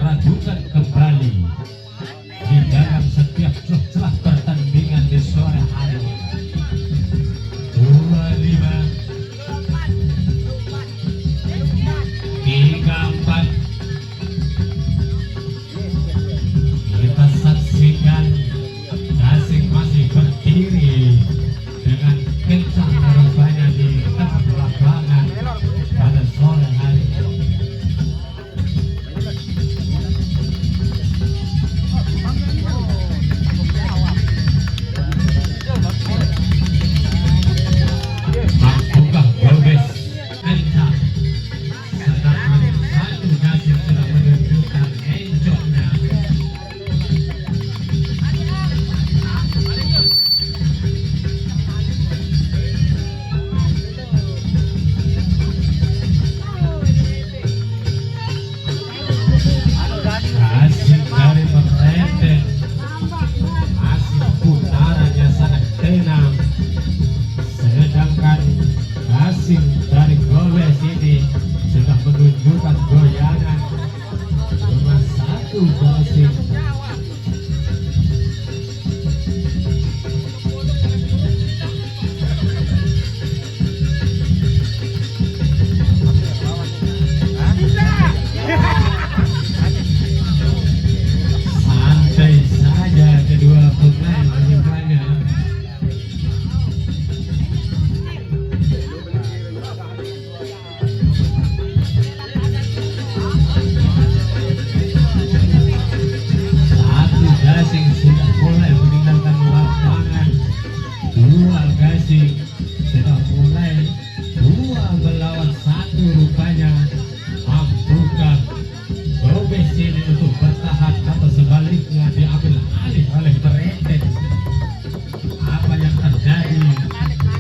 meragukan kembali di dalam setiap celah pertandingan di sore hari. 25-34 kita saksikan Gasing masih berdiri dengan kencang rupanya di tengah lapangan pada sore hari. Mampukah Gobes kencang, sedangkan satu Gasing sudah menunjukkan enjoknya. Gasing dari merenteng, masih putarannya sangat tenang, sedangkan Gasing dari Gobes ini sudah menunjukkan goyangan. Cuma satu Gasing. Santai saja kedua pemain rupanya. Satu Gasing sudah mulai meninggalkan lapangan. Dua Gasing sudah mulai 2 melawan 1 rupanya. Mampukah Gobes ini untuk bertahan atau sebaliknya diambil alih oleh merenteng? Apa yang terjadi?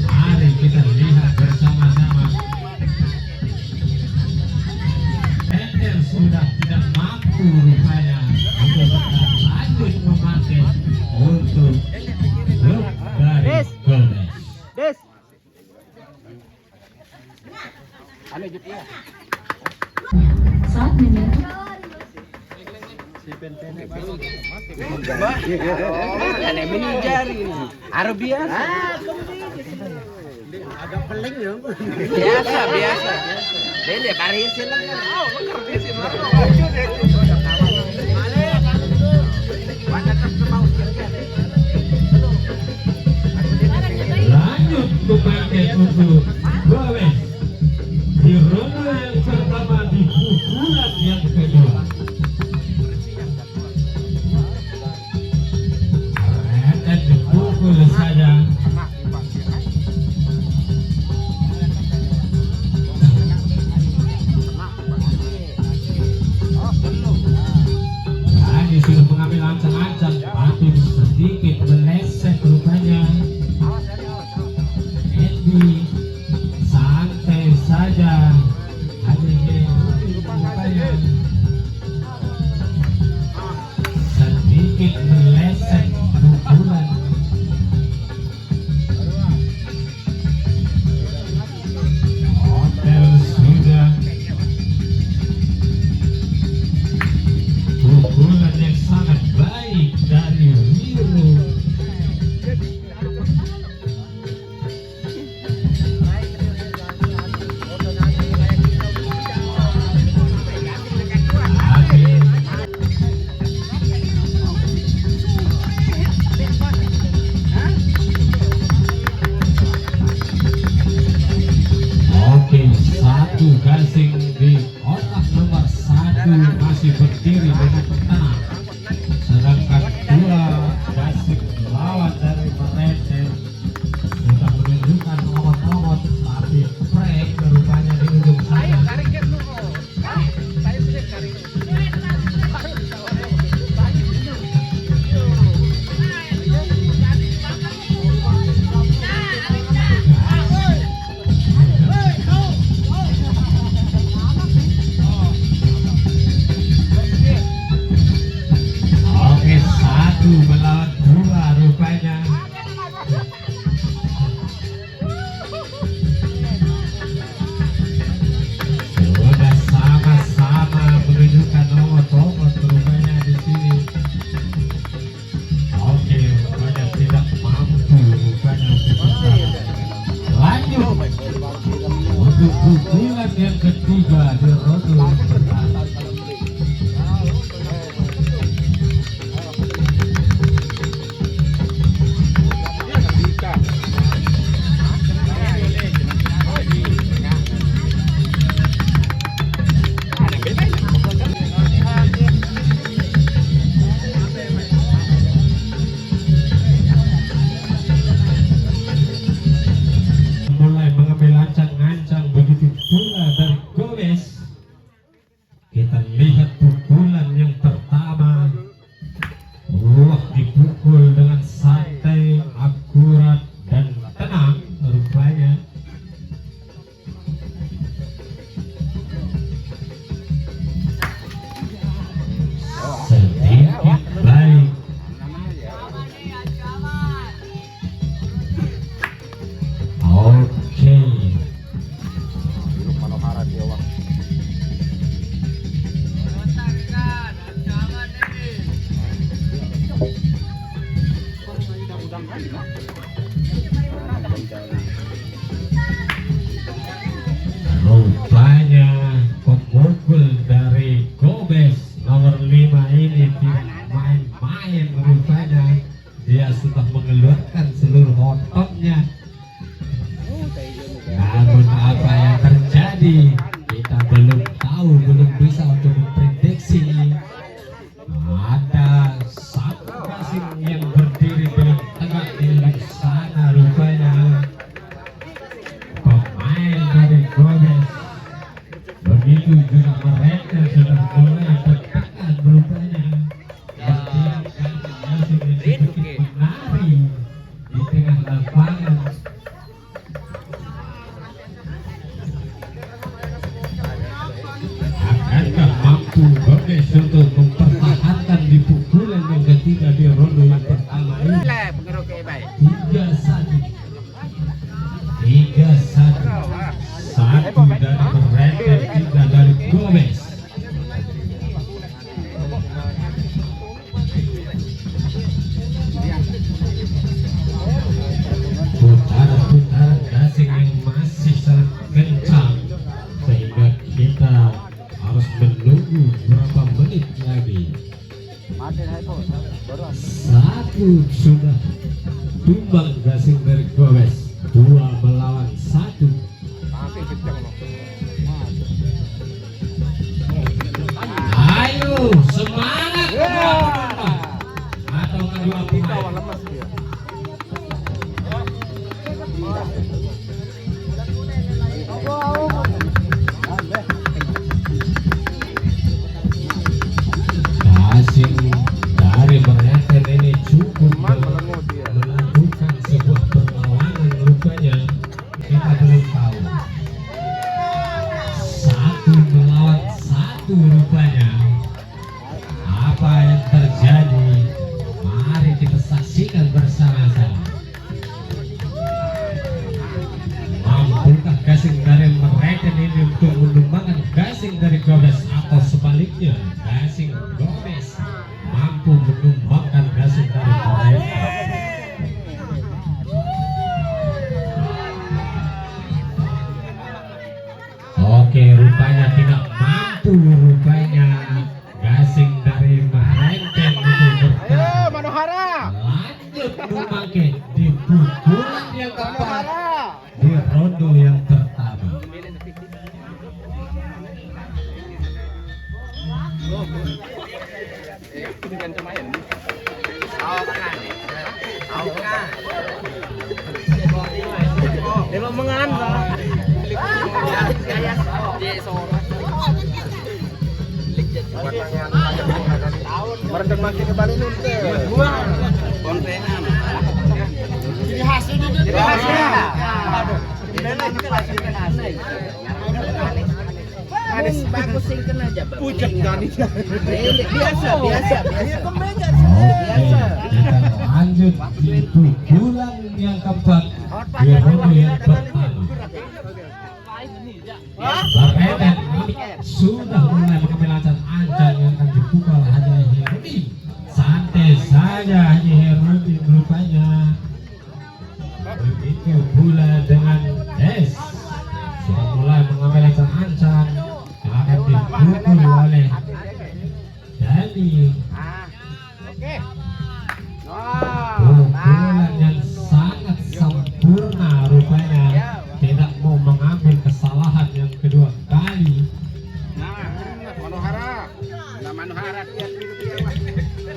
Mari kita lihat bersama-sama. Merenteng sudah tidak mampu rupanya untuk bertahan, lanjut memakai untuk klub dari Gobes. Des. Ano jud iya? Saat menit Ada manajer ini. Arabia. Agak peling ya. Biasa. Beli barisin lang yan. Barisin lang. Lanjut memakai untuk Gobes di ronde yang pertama di pukulan yang kedua. Merenteng dipukul saja. Lagi sudah mengambil ancang-ancang, tapi sedikit meleset rupanya. Endi santai saja. Rupanya sedikit meleset pukulan. Hotel sudah pukulan yang sangat baik dari Wiru. Oke, satu Gasing di kotak nomor 1 masih berdiri dengan tenang, sedangkan 2 Gasing lawan dari merenteng sudah menunjukkan nomor-nomor, tapi break rupanya di ujung sana. ketiga di ronde yang pertama. Mulai mengambil ancang-ancang begitu pula dari Gomez. Kita lihat pukulan yang pertama. Dipukul dengan santai, akurat dan tenang rupanya. Sedikit baik. Oke. Rupanya pemukul dari Gomez nomor 5 ini tidak main-main rupanya. Dia sudah mengeluarkan seluruh ototnya. Namun apa yang terjadi kita belum tahu, belum bisa untuk memprediksi. Ada satu gasing yang berdiri dengan tegak di sana rupanya. Pemain dari Gomez. Begitu juga mereka sudah mulai bertekan rupanya. Mendirikan gasing yang sedikit menari di tengah lapangan. Akankah mampu Gomez untuk mempertahankan di pukulan yang ketiga di ronde yang pertama ini? 3-1. Satu dari mereka, 3 dari Gomez. Putaran-putaran gasing yang masih sangat kencang sehingga kita harus menunggu berapa menit lagi. Satu sudah tumbang gasing dari Gomez, 2 melawan 1. Ayo semangat teman-teman. Atau kedua pemain. Gasing dari mereka ini cukup melakukan sebuah perlawanan rupanya. Kita belum tahu. 1 melawan 1 rupanya. Apa yang terjadi? Mari kita saksikan bersama-sama. Mampukah gasing dari mereka ini untuk menumbangkan gasing dari Gomez, atau sebaliknya gasing Gomez mampu menumbangkan gasing dari mereka? Oke, rupanya tidak mampu rupanya gasing dari Marenten itu bertahan. Lanjut memakai di pukulan yang keempat di ronde yang pertama. Merendah makin ke Bali nih. Kontengan. Jadi hasil di Jadi hasil. Manis bagus sing kena aja, Bang. pucet Dani. Biasa. Oke, kita lanjut di pukulan yang keempat di ronde yang pertama. Marenten sudah mulai mengambil ancang-ancang yang akan dipukul Haji Herudin. Santai saja Haji Herudin rupanya. Begitu pula dengan Des, sudah mulai mengambil ancang-ancang.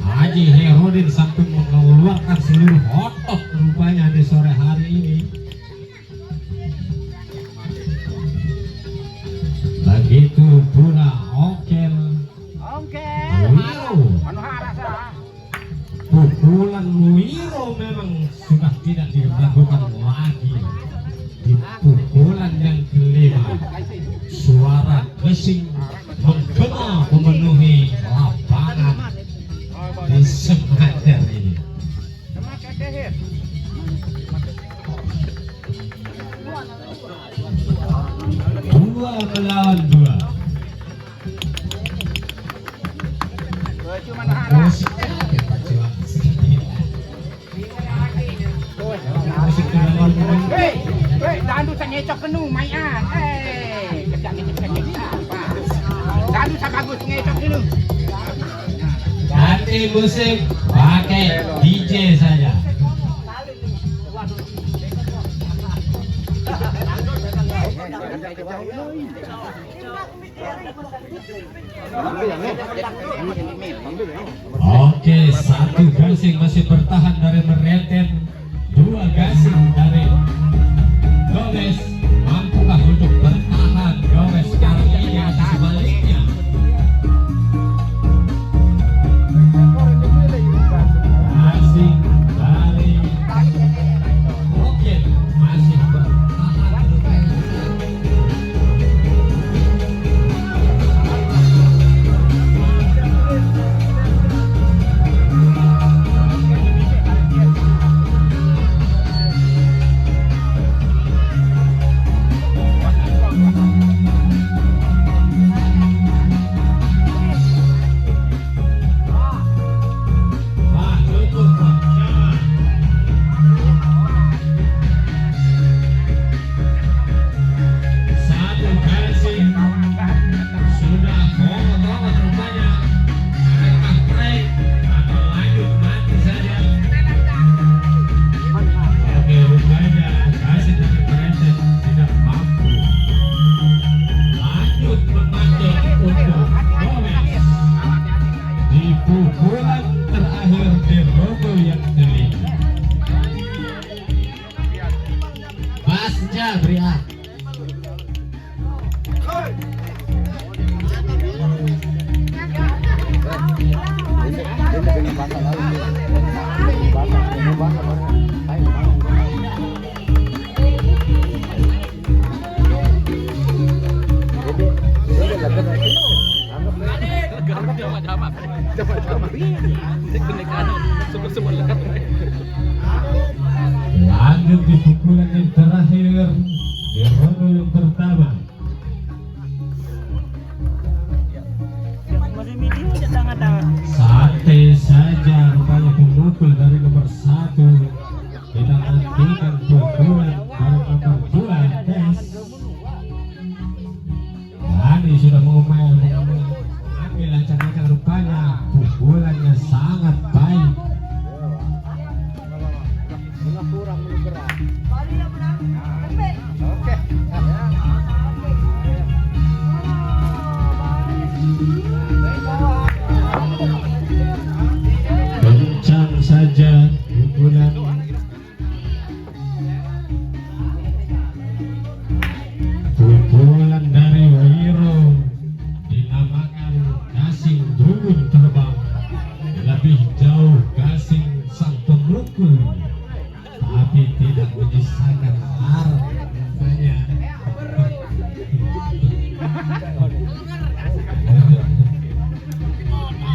Haji Herudin sampai mengeluarkan seluruh otot rupanya di sore hari ini. Begitu pula Okel Wiro. Pukulan Wiro memang sudah tidak diragukan lagi. Di pukulan yang kelima, suara gesing menggema memenuhi lapangan di Semater ini. Dua melawan dua. Musik musik dalam Dandu tak ngecok kenu mayan. Kejap. Dandu tak bagus ngecok kenu. ganti musik pakai DJ saja. Oke, satu gasing masih bertahan dari Mereten, dua gasing dari Gomez. Mampukah untuk bertahan Gomez kali ini atau sebaliknya? Gasing dari Roket masih bertahan. Pukulan terakhir di robo yang kelima. Pasca Briat. Lanjut di pukulan yang terakhir di robo yang pertama. Santai saja rupanya pemukul dari nomor 1. Kita nantikan pukulan dari nomor 2 Des. Dani sudah mau ambil lancar-lancar rupanya pukulannya sangat baik. Kencang saja pukulan. Pukulan dari Wiro dinamakan gasing dulur terbang. Lebih jauh gasing sang pemukul, tapi tidak menyisakan arah rupanya.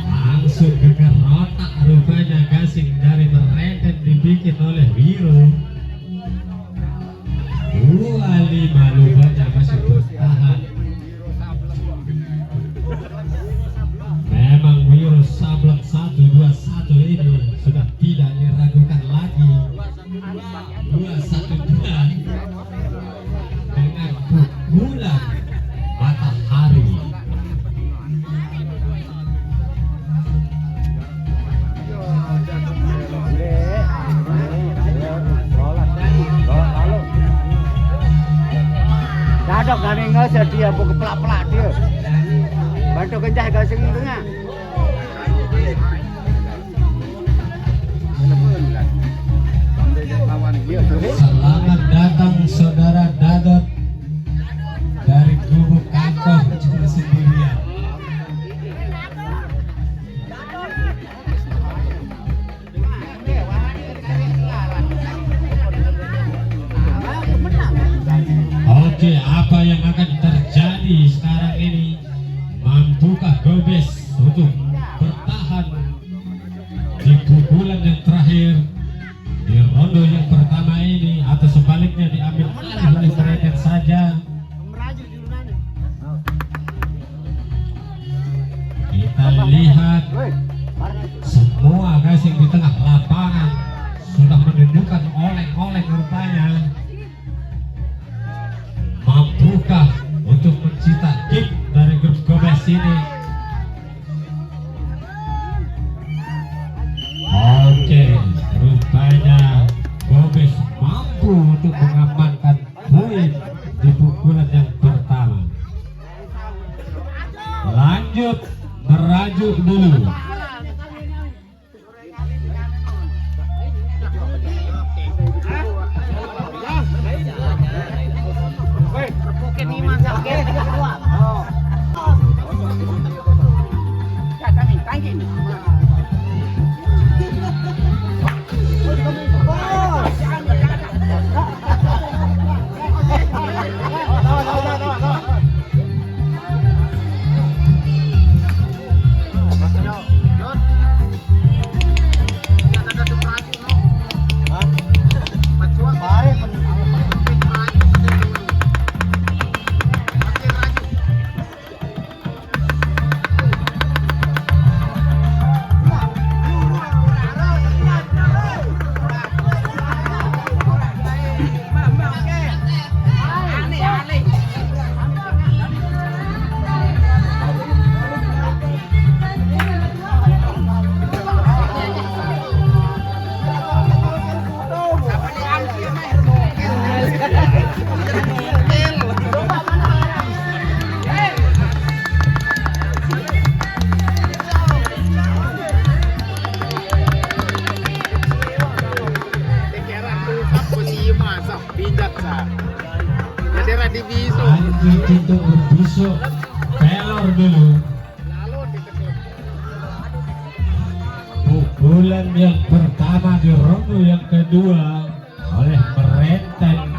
Langsung gegar otak rupanya gasing dari Mereten dibikin oleh Wiro. 25 rupanya masih bertahan. Memang Wiro sablak 1-2-1 ini sudah tidak diragukan lagi. 2-1-2 dengan pukulan matahari. Dadok gane ngeser dia buku pelak-pelak dia. Bantu kencah gasing itu nya. Selamat datang saudara Dadot dari kubu Kangkong cuma sendirian. Oke, apa yang akan terjadi sekarang ini? Mampukah Gobes untuk bertahan di pukulan yang terakhir di ronde yang pertama ini, atau sebaliknya diambil alih oleh mereka saja? Kita lihat semua gasing di tengah lapangan sudah menunjukkan oleng-oleng rupanya. Mampukah untuk mencipta kick dari grup Gobes ini? Oke, rupanya Gobes mampu untuk mengamankan poin di pukulan yang pertama. Lanjut merajuk dulu. Lanjut untuk berbusuk pelor dulu. Pukulan yang pertama di ronde yang kedua oleh Merenteng.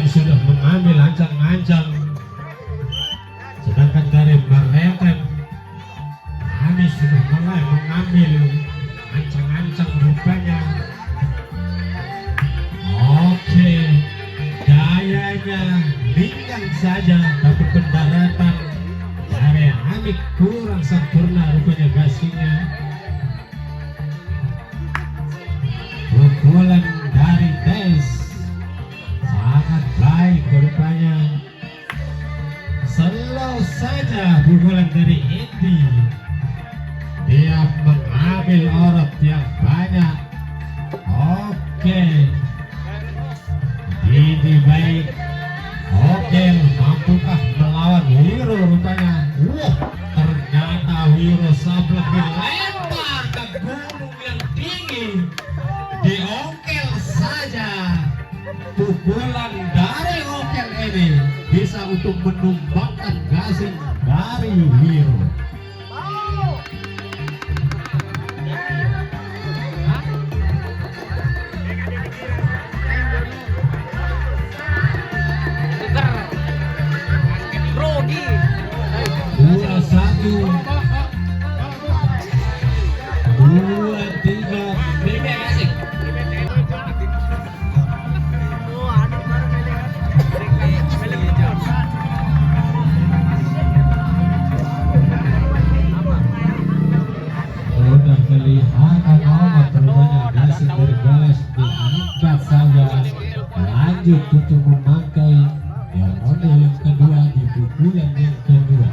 Sudah mengambil ancang-ancang, sedangkan dari Merenteng kami sudah mulai mengambil ancang-ancang rupanya. Oke, gayanya ringan saja, tapi pendaratan dari Amik kurang sempurna rupanya gasingnya. Pukulan dari Des sangat baik rupanya. Slow saja pukulan dari Edi. Dia mengambil orot yang banyak. Oke, ini baik. Oke, mampukah melawan Wiro rupanya? Ternyata Wiro Sableng dilempar ke gunung yang tinggi. Diokel saja. Pukulan dari Okel ini bisa untuk menumbangkan gasing dari Wiro. Dua satu, 2-3, bebek asik. Udah kelihatan amat rupanya gasing dari Gales diangkat saja. Lanjut untuk memakai yang ronde yang kedua di pukulan yang kedua.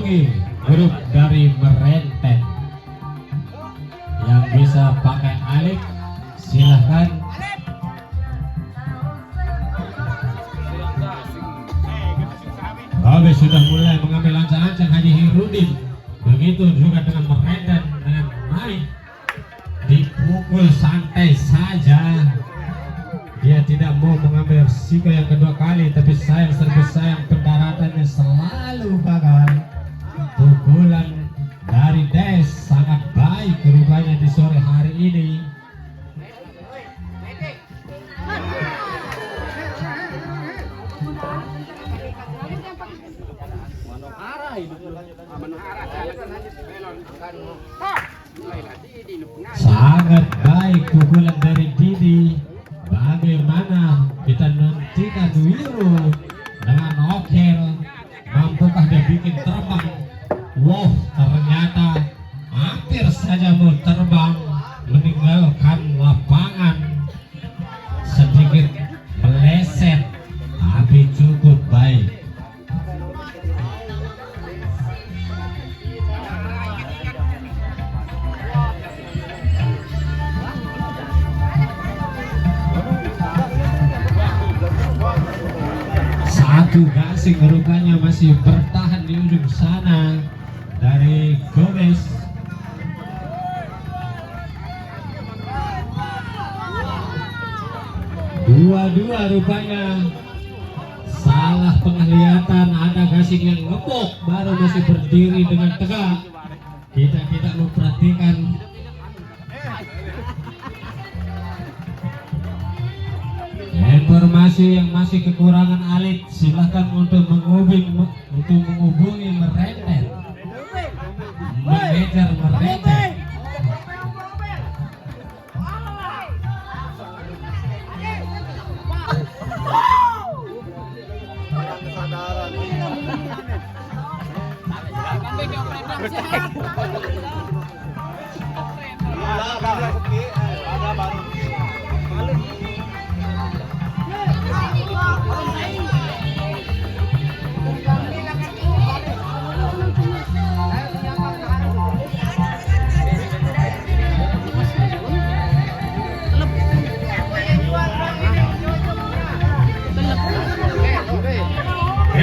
menghubungi grup dari Merenten yang bisa pakai alik, silahkan. Gobes sudah mulai mengambil ancang-ancang Haji Hirudin. Begitu juga dengan Merenten dengan naik dipukul santai saja. Dia tidak mau mengambil risiko yang kedua kali, tapi sayang pendaratannya selalu gagal. Pukulan dari Des sangat baik rupanya di sore hari ini. Sangat baik pukulan dari Didi. Bagaimana kita nantikan Wiro dengan okel, mampukah dia bikin terbang? Wow, ternyata hampir saja mau terbang meninggalkan lapangan, sedikit meleset tapi cukup baik. Satu gasing rupanya masih bertahan di ujung sana dari Gomez. Dua-dua rupanya salah penglihatan, ada gasing yang ngebok baru masih berdiri dengan tegak. Kita tidak memperhatikan. Informasi yang masih kekurangan alik, silahkan untuk menghubungi Merenten, manajer Merenten.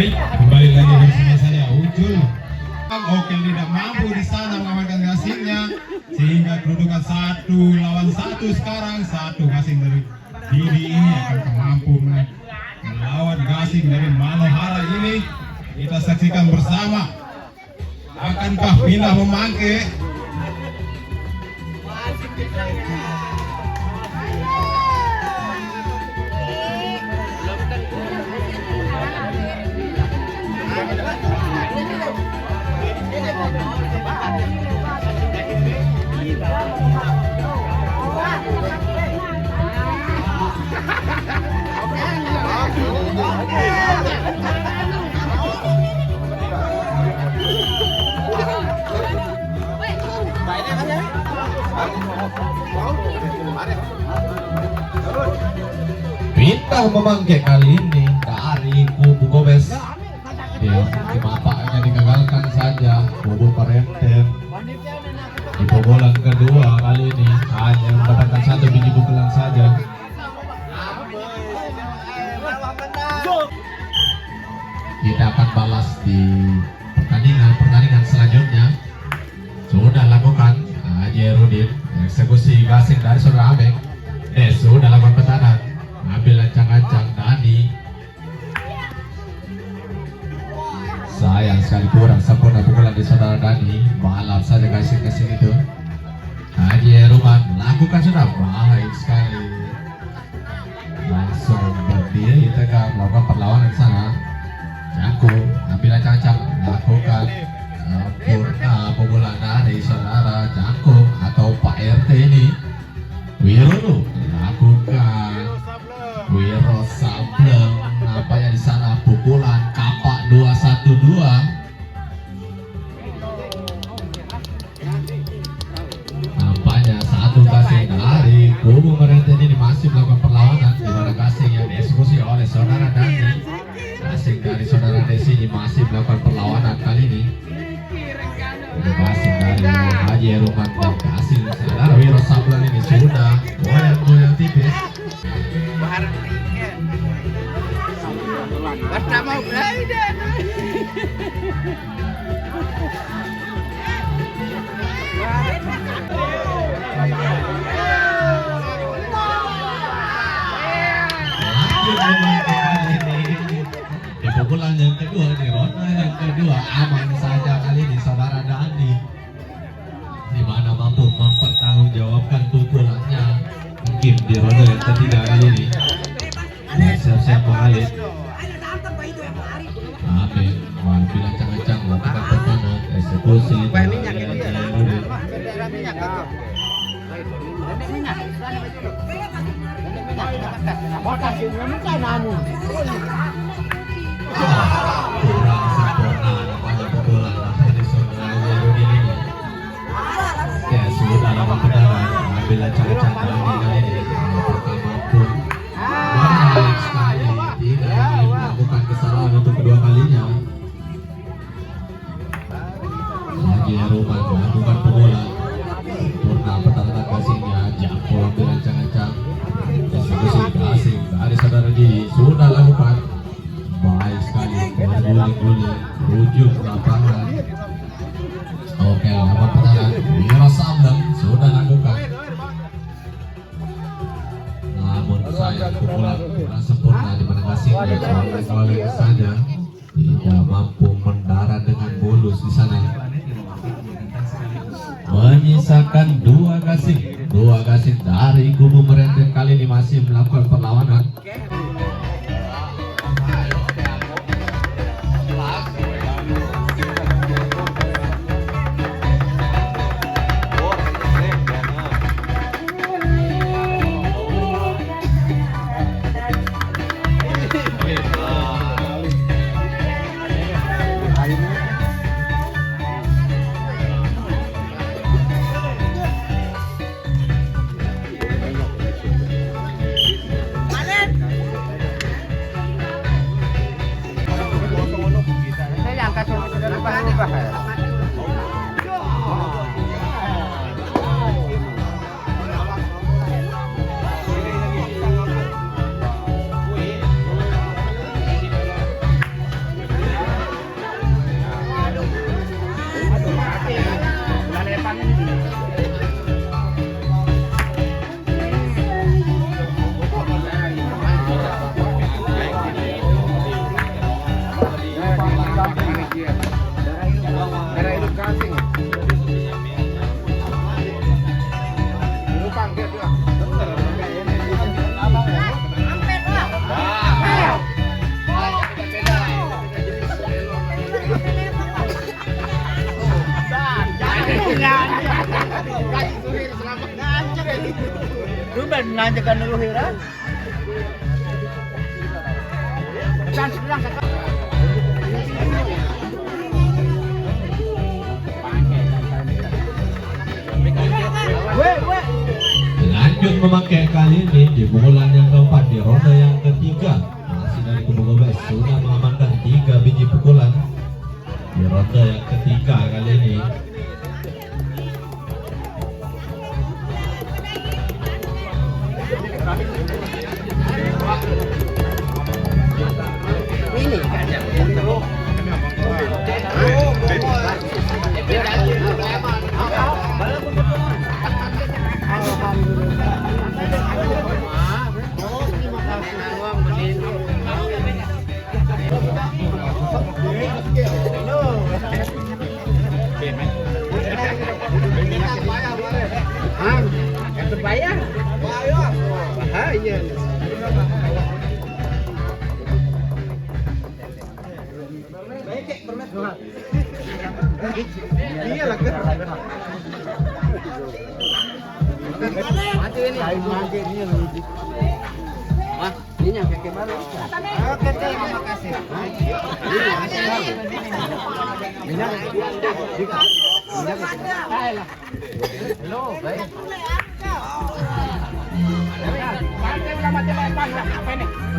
Kembali lagi bersama saya Ucul. Oke, tidak mampu di sana mengamankan gasingnya sehingga kedudukan 1-1 sekarang. Satu gasing dari Didi ini akan mampu melawan gasing dari Manohara ini. Kita saksikan bersama. Akankah pindah memangke? Pindah memangke kali ini dari kubu Gomez. Ya, mapaknya digagalkan saja kubu Merenten. Di pukulan kedua kali ini hanya mendapatkan 1 biji pukulan saja. Kita akan balas di pertandingan selanjutnya. Sudah lakukan Haji Rudin eksekusi gasing dari saudara Abek. Sudah lakukan pertahanan, ambil ancang-ancang Dani. Sayang sekali kurang sempurna pukulan di saudara Dani. Balap saja gasing-gasing itu. Haji Ruman lakukan sudah baik sekali. Langsung berdiri tegak melakukan perlawanan sana. Jangko ambil ancang-ancang, lakukan sempurna pukulan dari saudara Jangko atau Pak RT ini. Wiro lakukan Wiro Sableng, nampaknya di sana pukulan kapak 212. Nampaknya satu gasing dari kubu Merenten ini masih melakukan perlawanan, di mana gasing yang dieksekusi oleh saudara Dani. Gasing dari saudara Desi ini masih melakukan perlawanan kali ini. Roman kasih saudara Wiro Sablan ini sudah goyang tipis. Barang tiket. Basta mau belanja. Di pukulan yang kedua, di ronde yang kedua aman saja kali ini saudara Dani, di mana mampu mempertanggungjawabkan pukulannya. Mungkin di ronde yang ketiga kali ini siap-siap mengalir. Amin. Bilang cang-cang lakukan pertama eksekusi. Kurang sempurna namanya pukulan dari saudara Jerudi ini. Ya sudah lama kedaran ambil cang-cang kali ini pertama pun baik sekali, tidak ingin melakukan kesalahan untuk kedua kalinya. Lagi Roman melakukan pukulan sempurna petang-petang kasihnya, jatuh ambil cang-cang eksekusi kasih dari saudara Didi sudah lakukan baik sekali, berguling-guling ujung lapangan. Oke, lawan pertahanan Wiro Sablan sudah lakukan, namun sayang pukulan kurang sempurna di mana kasihnya oleh saja tidak mampu mendarat dengan mulus di sana. Menyisakan dua gasing dari kubu Merenten kali ini masih melakukan perlawanan. Ruben mengajakkan dulu Hira. Lanjut memakai kali ini di pukulan yang keempat di ronde yang ketiga. Masih dari kubu Gobes sudah mengamankan 3 biji pukulan di ronde yang ketiga kali ini. Ini bayar. Bahaya. Iya lah. Mati ini. Wah, ini yang keke baru. Oke, terima kasih. Halo, baik.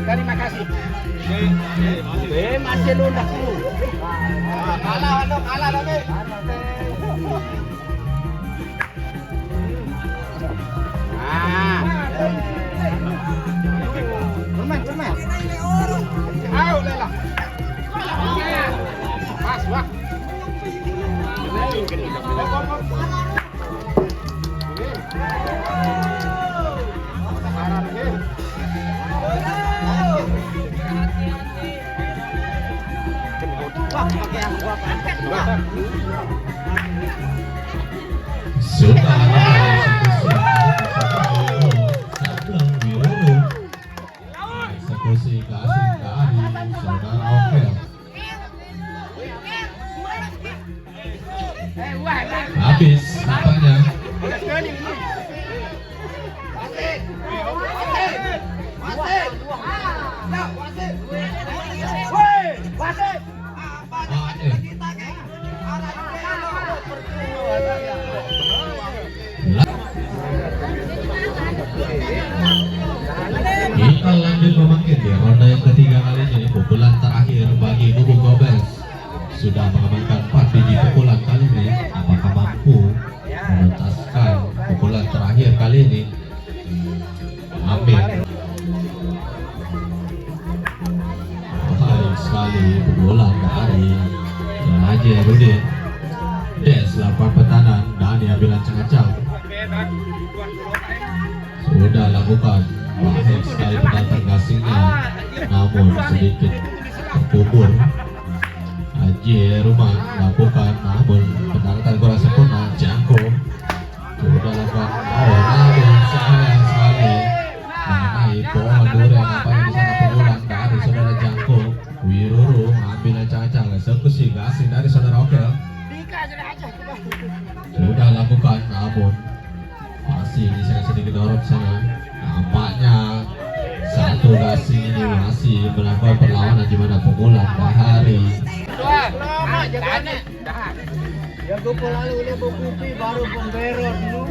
Terima kasih. Masih lunak lu. Kalah. Cemas. Ayo Lela. Mas, wah. Sudah sebelum Wiruru eksekusi kasih dari saudara Okel. Habis nampaknya. Kita lanjut memanggil di ronde yang ketiga kali ini. Pukulan terakhir bagi Nubu Gobes sudah mengamankan 4 biji pukulan kali ini. Apakah mampu menuntaskan pukulan terakhir kali ini? Amin. Baik sekali pukulan dari Haji Rudin. Des lakukan petanan dan diambil ancang-ancang. Sudah lakukan baik sekali pendatang gasingnya, namun sedikit terkubur. Haji Rumah lakukan, namun pendaratan kurang sempurna. Jangko sudah lakukan, namun sayang sekali mengenai pohon durian. Nampaknya di sana pukulan dari saudara Jangko. Wiruru ambil ancang-ancang, eksekusi gasing dari saudara Okel. Sudah lakukan, namun masih di sana sedikit dorong sana. Nampaknya satu gasing ini masih melakukan perlawanan di mana pukulan dari Ya gue lalu udah bukupi baru pemberot dulu.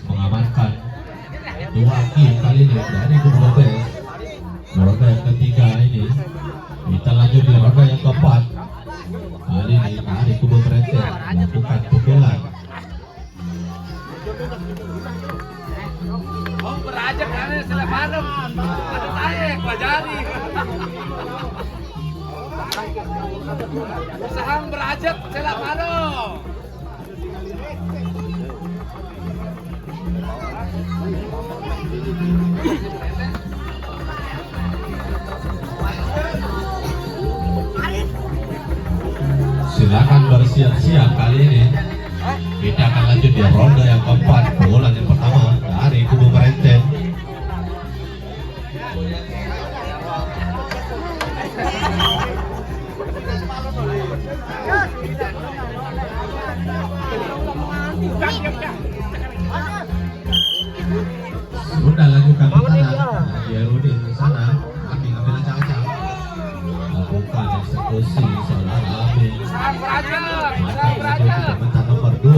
mengamankan 2 kill kali ini dari Nubu Gobes. Ronde yang ketiga ini kita lanjut di ronde yang keempat. Kali ini dari Kubu Merente melakukan pukulan. Berajak kali selepanem. Tarik pelajari. Usaha berajak selepanem. Silakan bersiap-siap kali ini. Kita akan lanjut di ronde yang keempat. Pukulan yang pertama dari Kubu Merente. Sudah lakukan putaran. Rudin di sana. Ambil ancang-ancang. Lakukan eksekusi saudara Amin. Maka itu komentar nomor 2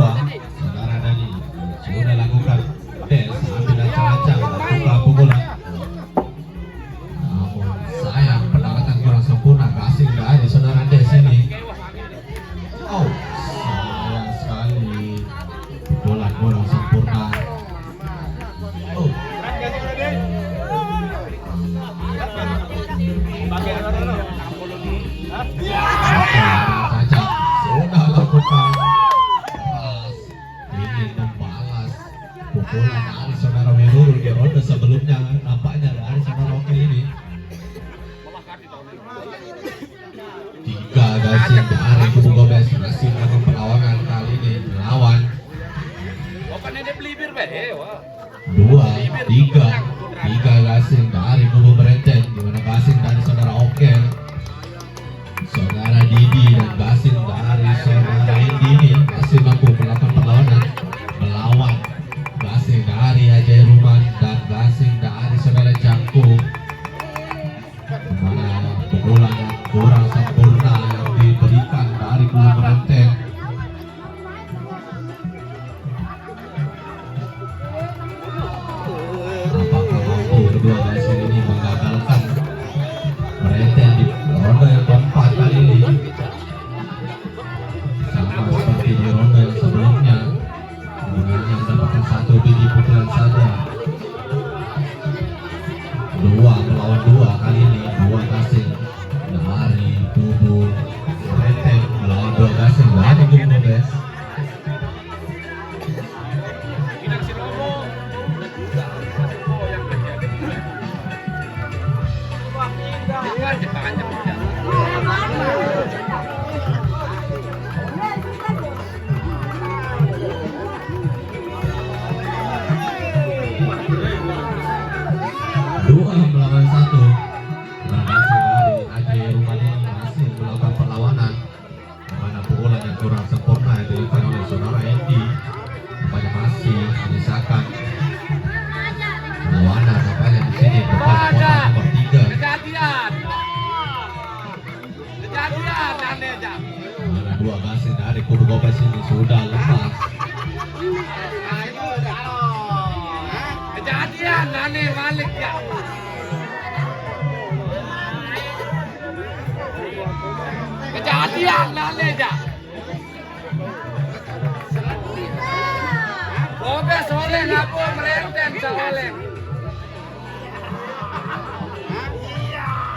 saudara Dani. Sudah lakukan des. Ambil ancang-ancang. Lakukan pukulan. Namun sayang pendekatan kurang sempurna. Gasing dari saudara Des ini. Oh, sayang sekali. Pukulan kurang sempurna. Oh. Caca sudah lakukan balas, ingin membalas pukulan dari saudara Wiruru di ronde sebelumnya. Nampaknya dari saudara Okel ini 3 gasing dari Kubu Gobes masih melakukan perlawanan. Kali ini melawan 3 gasing dari Kubu Merenten, di mana gasing dari saudara Okel, saudara Didi dan gasing dari saudara Indini masih mampu melakukan perlawanan melawan gasing dari Haji Ruman dan gasing dari saudara Jangko, di mana pukulan kurang sempurna kurang sempurna dilakukan oleh saudara Endi. Nampaknya masih menyisakan perlawanan nampaknya di sini depan kotak nomor 3. Kejadian aneh aja. Dua gasing dari kubu Gobes ini sudah lepas. Kejadian aneh balik ya. Kejadian aneh aja. Gobes oleh ngaku merenten seoleh.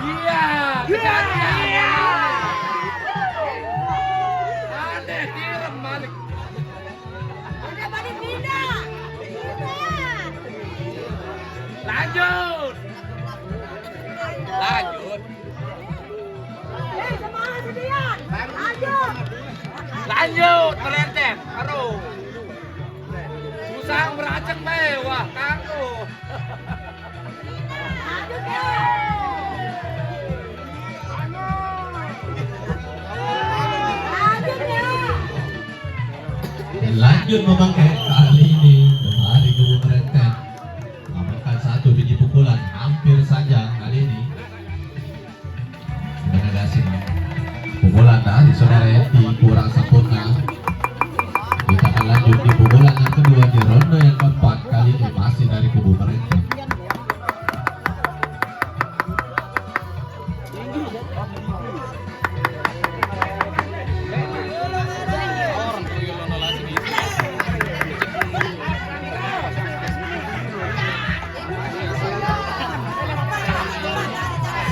Iya, kejadian. Aneh direm balik. Lanjut. Lanjut, melenteng, aduh. Susah beraceng mewah, kaku. Lanjut memakai kali ini dari kubu Merenteng mengamankan 1 biji pukulan hampir saja kali ini. Menegasi pukulan dari saudara Endi kurang sempurna. Kita akan lanjut di pukulan yang kedua di ronde yang keempat, kali ini masih dari kubu Merenteng.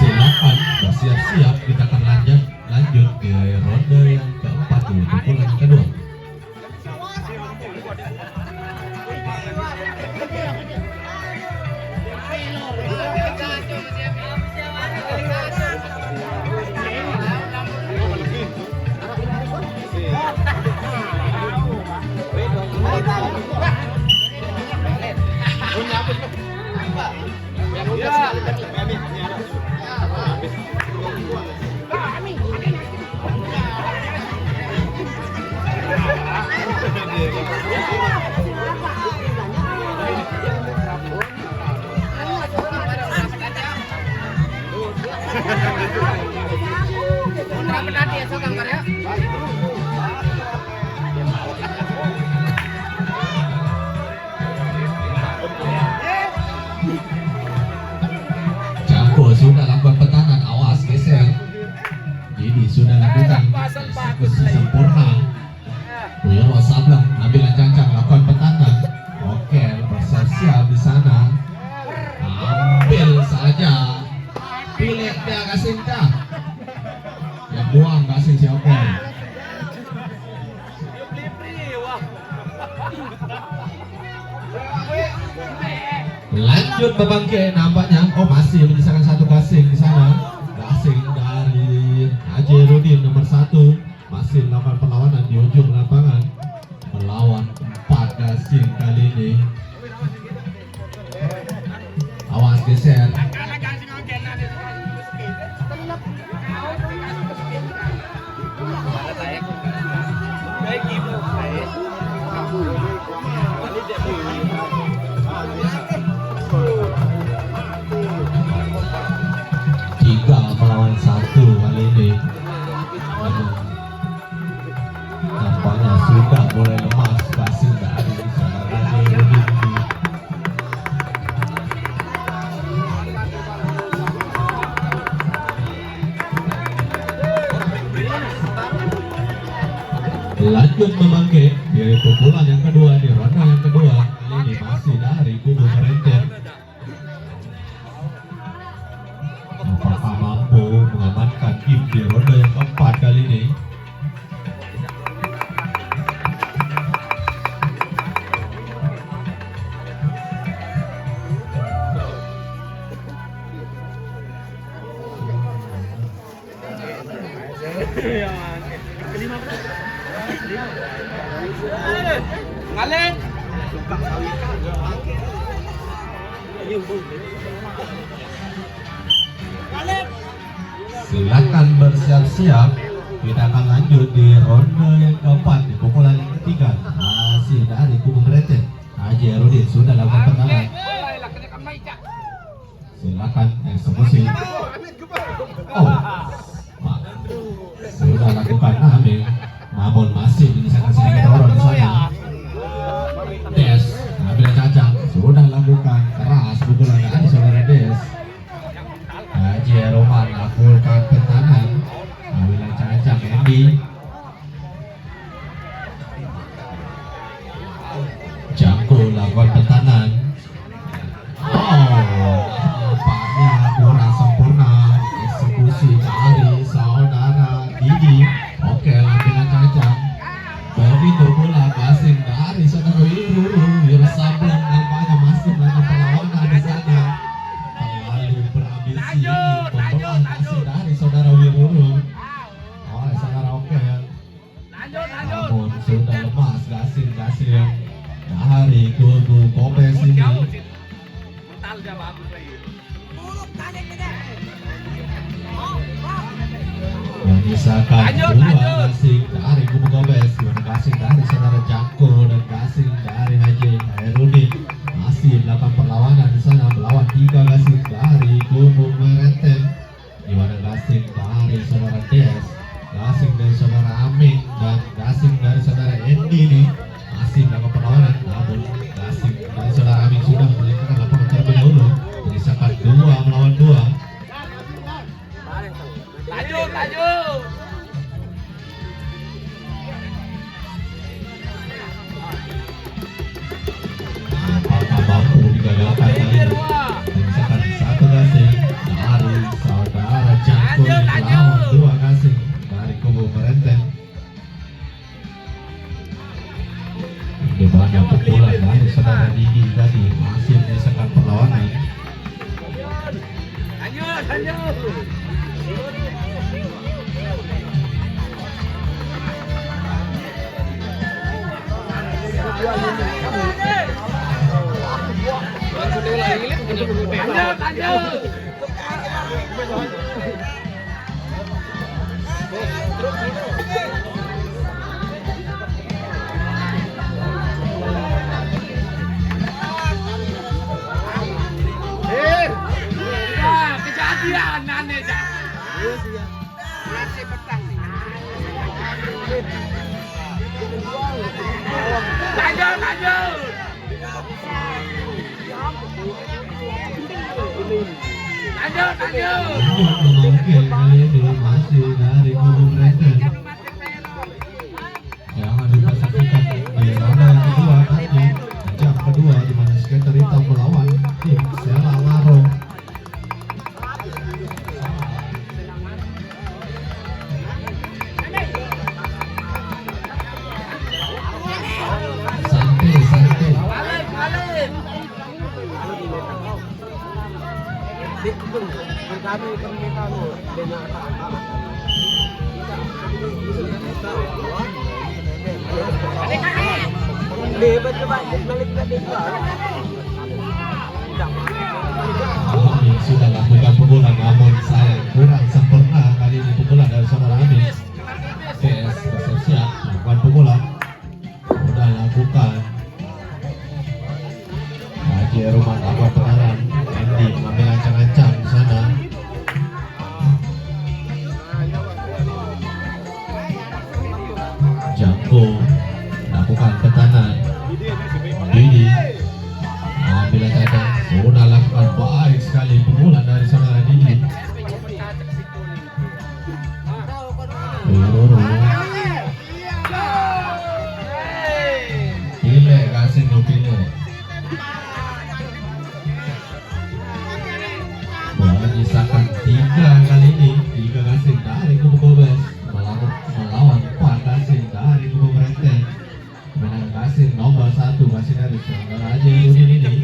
Silakan bersiap-siap, kita akan lanjut di ronde yang keempat di pukulan yang kedua. Jambo sudah lakukan petanan, awas geser. Jadi sudah lakukan eksekusi sempurna. Wiro Sableng ambil cancang lakukan petanan. Oke, bersiap di sana. Ambil saja. Pilih dia gasing kah? Ya buang gasing si Oke. Lanjut bebangke nampaknya. Oh, masih menyisakan 1 gasing di sana. Gasing dari Haji Rudin nomor 1 masih melakukan perlawanan di ujung lapangan, melawan 4 gasing kali ini. Awas geser. Tiga melawan 1 kali ini. Nampaknya sudah mulai lemas gasing dari saudara Rudin. Lanjut memakai di pukulan yang kedua di ronde yang kedua, kali ini masih dari kubu Merenteng. Apakah mampu mengamankan tim di ronde yang keempat kali ini? Ngaling. Silakan bersiap-siap. Kita akan lanjut lanjut di ronde yang keempat di pukulan yang ketiga masih dari kubu Mereten. Haji Herudin sudah lakukan pertandingan. Silakan eksekusi. Oh, sudah lakukan ambil, namun masih menyisakan sedikit orang di sana. Des, ambil cacang, sudah lakukan keras pukulan dari saudara Des. Haji Roman lakukan pertahanan, ambil cacang Andy. Jangko lakukan pertahanan. Nampaknya kurang sempurna eksekusi dari saudara Didi. Oke, lampiran cacang. Begitu pula gasing dari saudara Wiru Sableng, nampaknya masih melakukan perlawanan di sana. Terlalu berambisi pembelaan masih dari saudara Wiru. Oh, saudara Oke. Namun sudah lemas gasing dari kubu Komes ini. Menyisakan dua gasing dari kubu Komes, dua gasing dari saudara Jangko dan gasing dari Haji Herudin. Masih melakukan perlawanan di sana melawan tiga gasing dari kubu Mereten. Di mana gasing dari saudara Des, gasing dari saudara Amin dan gasing dari saudara Endi ini masih melakukan perlawanan. Namun gasing dari saudara Amin sudah meninggalkan lapangan terlebih dahulu. Menyisakan 2 melawan 2. Lanjut. Apakah mampu digagalkan kali ini? Menyisakan 1 gasing dari saudara Jangko melawan 2 gasing dari kubu Merenten. Di mana pukulan dari saudara Didi tadi masih menyisakan perlawanan. Lanjut. Lanjut. Kejadian aneh dah. Masih petang nih. Lanjut. Oke, kali ini masih dari kubu Merenten. Jangan lupa saksikan di ronde yang kedua nanti, jam kedua di mana skater hitam melawan tim Sela Laro. Santai. Balik. Kami permintaan dengan Lebat coba balik tadi. Sudah lakukan pukulan, namun sayang kurang sempurna kali ini pukulan dari saudara Amin. PS bersiap lakukan pukulan, sudah lakukan. Haji Roman lakukan pertahanan. Andy mengambil ancang-ancang di sana. Jangko lakukan pertahanan. Didi ambil ancang-ancang, sudah lakukan baik sekali pukulan dari saudara Didi. Pile kasih no pile. Menyisakan 3 kali ini 3 gasing dari kubu Komes melawan 4 gasing dari kubu Merenten. Menang gasing nomor 1 gasing dari saudara Haji Herudin ini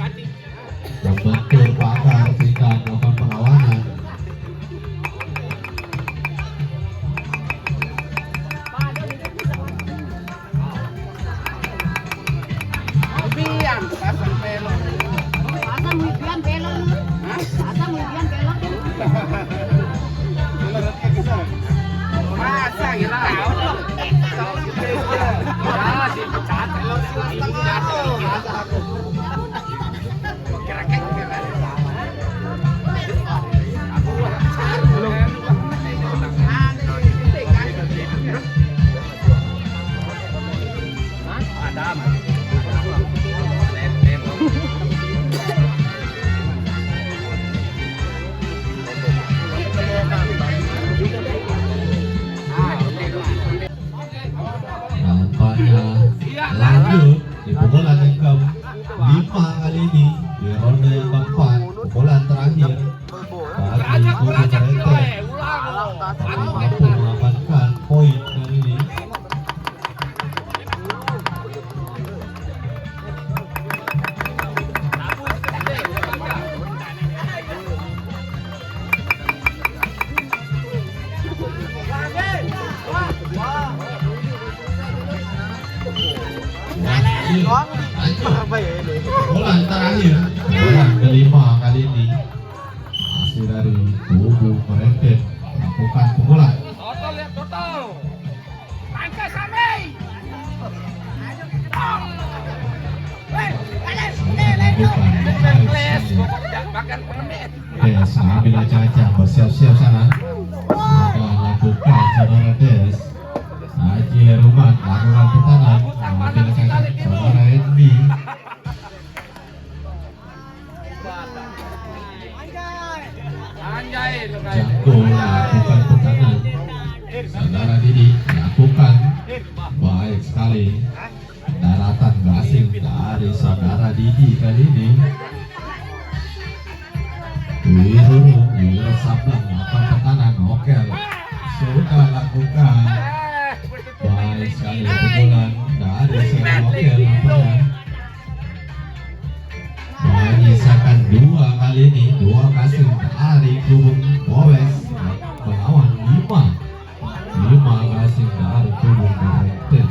membentur pagar sehingga melakukan perlawanan. Biang pasang pelong. lanjut di pukulan yang ke-5 kali ini di ronde yang keempat, pukulan terakhir bagi kubu Parete mampu mengamankan poin kali ini. Bola terakhir, bola kelima kali ini masih dari kubu Parete melakukan pukulan. Des ambil aja bersiap-siap sana. Sudah lakukan saudara Des. Haji Heruman lakukan pertahanan. Ambil aja saudara Edmi. Jangko lakukan pertahanan. Saudara Didi lakukan baik sekali. Daratan gasing dari saudara Didi kali ini. Wiro Sablang lakukan pertahanan. Oke, sudah lakukan baik sekali pukulan dari saudara Oke lakukan. Menyisakan 2 kali ini, 2 kasih dari kubu Gomez melawan 5 kasih dari kubu Parete.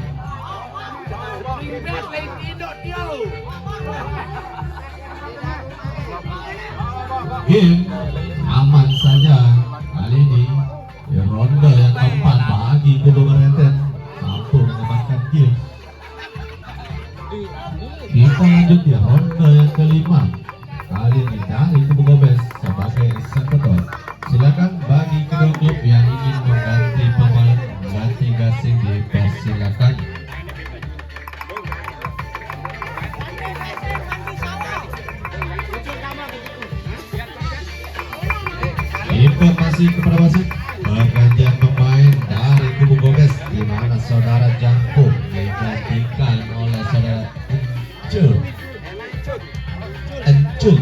Game aman saja kali ini di ronde yang keempat bagi kubu Parete mampu mengamankan game. Kita lanjut di ronde yang kelima kali ini dari kubu Gomez sebagai eksekutor. Silakan bagi kedua klub yang ingin mengganti pemain mengganti gasing dipersilakan. Informasi kepada wasit pergantian pemain dari kubu Gomez di mana saudara Jangko digantikan oleh saudara Encul.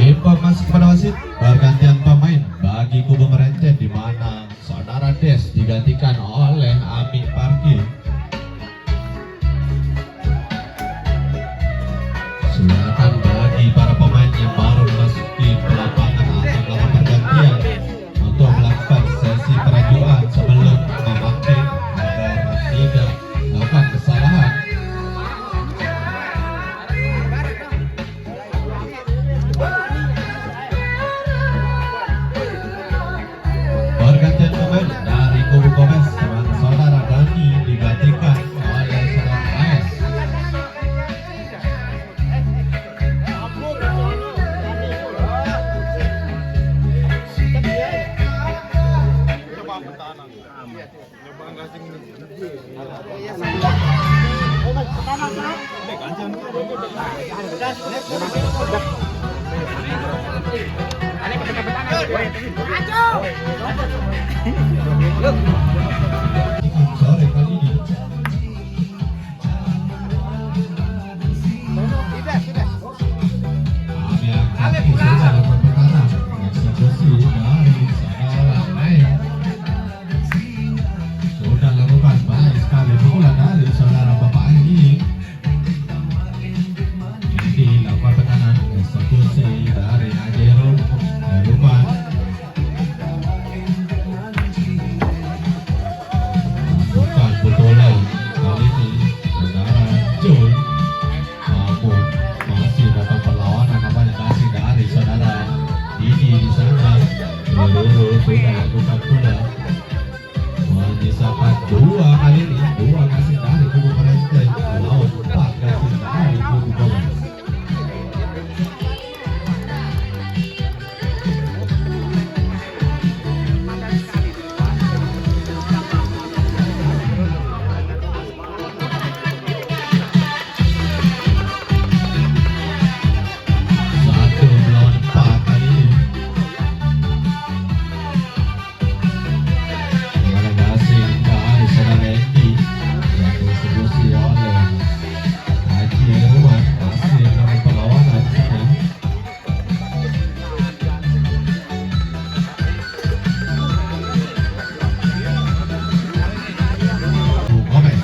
Informasi kepada wasit pergantian pemain bagi kubu Parete di mana saudara Des digantikan oleh Ami Parkil. Silakan bagi para pemain yang baru memasuki lapangan atau melakukan pergantian untuk melakukan sesi perajuan sebelum memakai agar tidak melakukan kesalahan. Pergantian pemain dari kubu Gomez dengan saudara Dani digantikan oleh saudara AS. Sore kali ini kami akan secara pertahanan eksekusi dari saudara Ain. Sudah lakukan baik sekali pukulan dari saudara Bapak ini. Ini lakukan tekanan eksekusi dari Ajerum Heruman. Bukan pukulan sudah lakukan pula menyisakan 2 kali ini 2 gasing dari kubu Parente melawan 4 gasing dari kubu Gomez. Satu melawan 4 kali ini. Dengan gasing dari saudara Endi yang distribusi oleh Haji Irwan masih dalam perlawanan di sana. Gomez.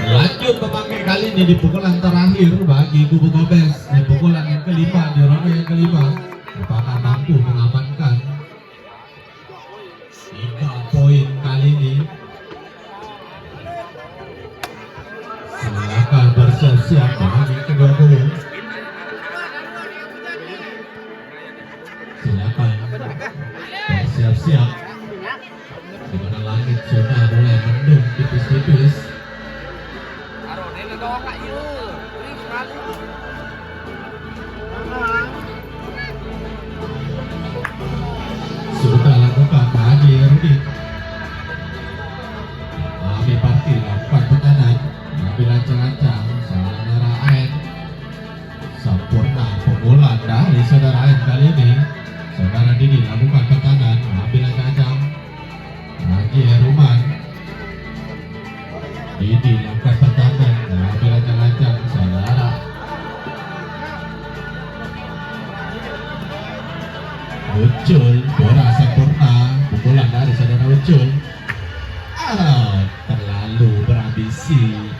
Lanjut pemakai kali ini di pukulan terakhir bagi kubu Gobes. Di pukulan yang kelima, di ronde yang kelima, apakah mampu mengamankan 3 poin kali ini? Silakan bersiap-siap bagi kedua kubu. Silakan bersiap-siap. Di mana langit sudah mulai mendung tipis-tipis. Sudah lakukan Haji Rudin. Abi Bakti lakukan tekanan, ambil ancang-ancang, saudara Ain. Sempurna pukulan dari saudara Ain kali ini. Saudara Didi lakukan tekanan, ambil ancang-ancang. Haji Ruman. Didi lakukan tekanan, ambil ancang-ancang, saudara Ucul. Bola sempurna, pukulan dari saudara Ucul. Terlalu berambisi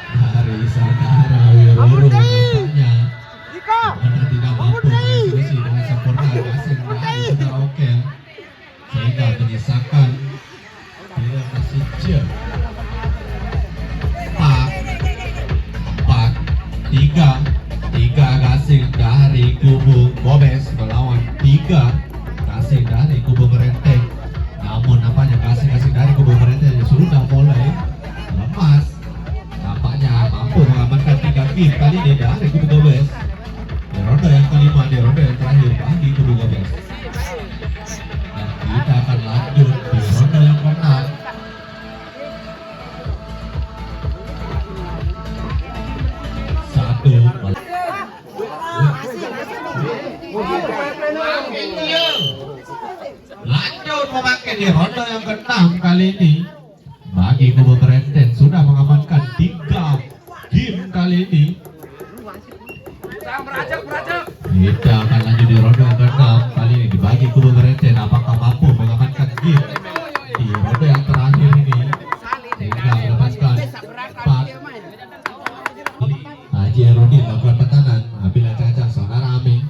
dari saudara Wiroro nampaknya. Karena tidak mampu mengeksekusi dengan sempurna asing dari saudara Okel, sehingga menyisakan tidak masih jauh. 3 gasing dari kubu Gobes melawan 3 gasing dari kubu Merenteng. Namun nampaknya gasing-gasing dari kubu Merenteng sudah mulai lemas. Nampaknya mampu mengamankan 3 game kali ini dari kubu Gobes. Di ronde yang kelima, di ronde yang terakhir bagi kubu Gobes. Dan kita akan lanjut di ronde yang ke-6. Lanjut memakai di ronde yang ke-6 kali ini bagi kubu Merenteng sudah mengamankan 3 game kali ini. Kita akan lanjut di ronde yang ke-6 kali ini bagi kubu Merenteng. Apakah mampu mengamankan game di ronde yang terakhir ini sehingga mendapatkan 4. Haji Erodi lakukan tekanan, ambil ancang-ancang saudara Ami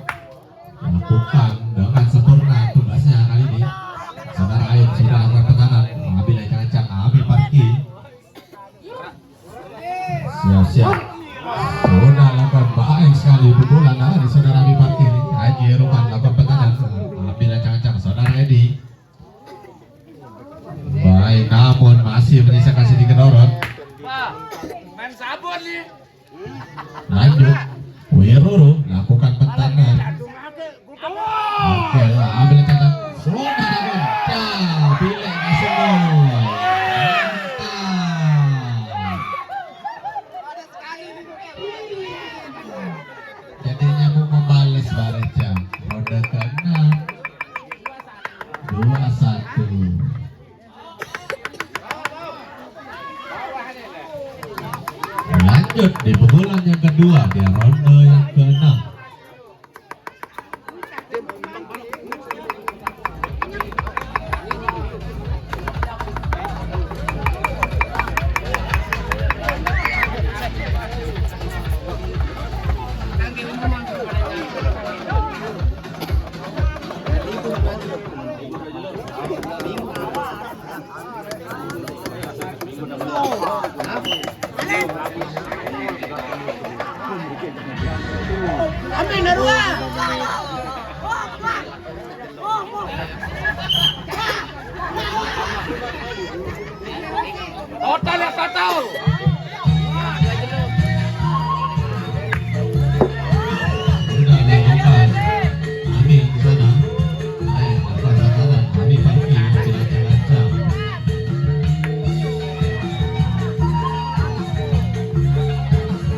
lakukan dengan sempurna tugasnya kali ini. Saudara Ain sudah lakukan tekanan, ambil ancang-ancang Ami Parki. Siap-siap sudah lakukan baik sekali pukulan dari saudara Ami Parki. Haji Eruman lakukan tekanan, ambil ancang-ancang saudara Edi. Baik, namun masih menyisakan sedikit dorong. Main sabun nih. Lanjut, Wiroro lakukan tekanan. Oke, ambil ancang-ancang. Sudah lakukan. Pilih kasih gol. Jadinya mau membalas Bareca. Ronde ke-6 2-1. lanjut di pukulan yang kedua di ronde yang ke-6. Amin narua. Hotel yang total. Sudah dilakukan Ami di sana. Lakukan tataran Ami pergi tidak terancam.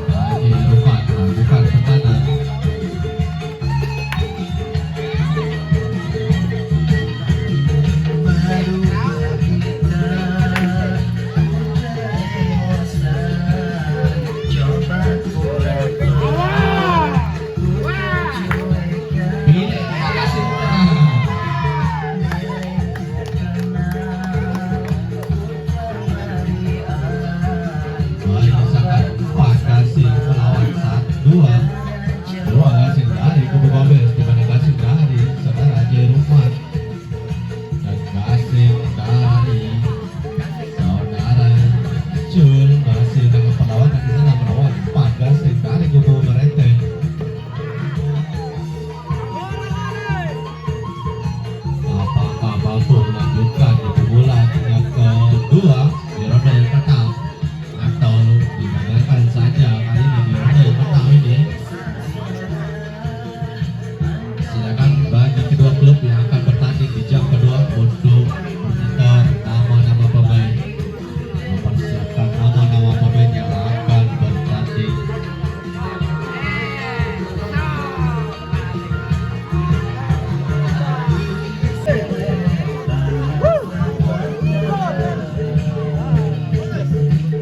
Lagi Rufat lakukan tekanan. Pilih kasih sangat empat Gasing melawan 1-2. Dua Gasing dari kubu Gomez di mana Gasing dari saudara J. Rufat dan Gasing dari saudara Jul masih dengan perlawanan di sana melawan 4 Gasing dari kubu Merente. Apakah mampu melanjutkan di pukulan yang kedua di ronde yang ke-6 atau digagalkan saja kali ini di ronde yang ke-6 ini? Silakan bagi kedua klub yang akan bertanding di jam kedua untuk menyetor nama-nama pemain, mempersiapkan nama-nama pemain yang akan bertanding.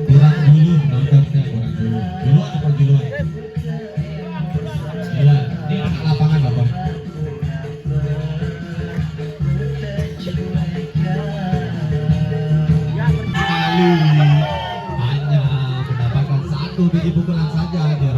Kurang dulu nangkapnya, kurang dulu. Duluan apa duluan? Duluan. Ini anak lapangan Bapak. Lalu hanya mendapatkan 1 biji pukulan saja dia